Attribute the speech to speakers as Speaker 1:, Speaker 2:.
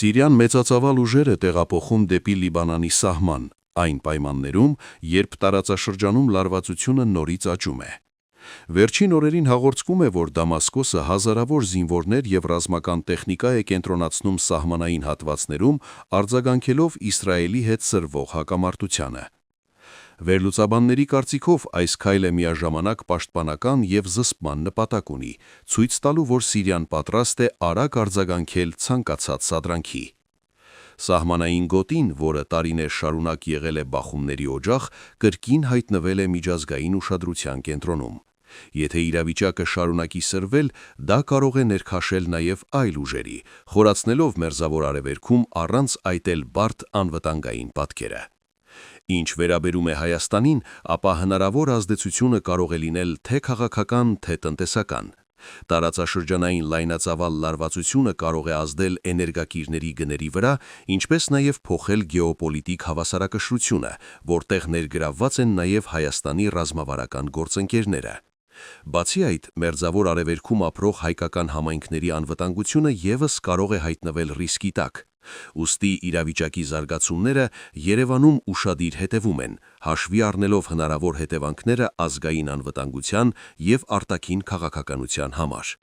Speaker 1: Սիրիան մեծածավալ ուժեր է տեղափոխում դեպի Լիբանանի սահման, այն պայմաններում, երբ տարածաշրջանում լարվածությունը նորից աճում է։ Վերջին օրերին հաղորդվում է, որ Դամասկոսը հազարավոր զինվորներ և ռազմական տեխնիկա է կենտրոնացնում սահմանային հատվածներում, արձագանքելով Իսրայելի հետ սրվող հակամարտությանը։ Վերլուծաբանների կարծիքով այս քայլը միաժամանակ պաշտպանական և զսպման նպատակ ունի, ցույց տալու, որ Սիրիան պատրաստ է արագ արձագանքել ցանկացած սադրանքի։ Սահմանային գոտին, որը տարիներ շարունակ եղել է բախումների օջախ, կրկին հայտնվել է միջազգային ուշադրության կենտրոնում։ Եթե իրավիճակը շարունակի սրվել, դա կարող է ներքաշել նաև այլ ուժերի, խորացնելով Մերձավոր Արևելքում առանց այդ էլ բարդ անվտանգային պատկերը։ Ինչ վերաբերում է Հայաստանին, ապա հնարավոր ազդեցությունը կարող է լինել թե քաղաքական, թե տնտեսական։ Տարածաշրջանային լայնածավալ լարվածությունը կարող է ազդել էներգակիրների գների վրա, ինչպես նաև փոխել գեոպոլիտիկ հավասարակշռությունը, որտեղ ներգրավված են նաև Հայաստանի ռազմավարական գործընկերները։ Բացի այդ, Մերձավոր Արևելքում ապրող հայկական համայնքների անվտանգությունը ևս կարող է հայտնվել ռիսկի տակ։ Ուստի իրավիճակի զարգացումները Երևանում ուշադիր հետևում են, հաշվի առնելով հնարավոր հետևանքները ազգային անվտանգության և արտաքին քաղաքականության համար։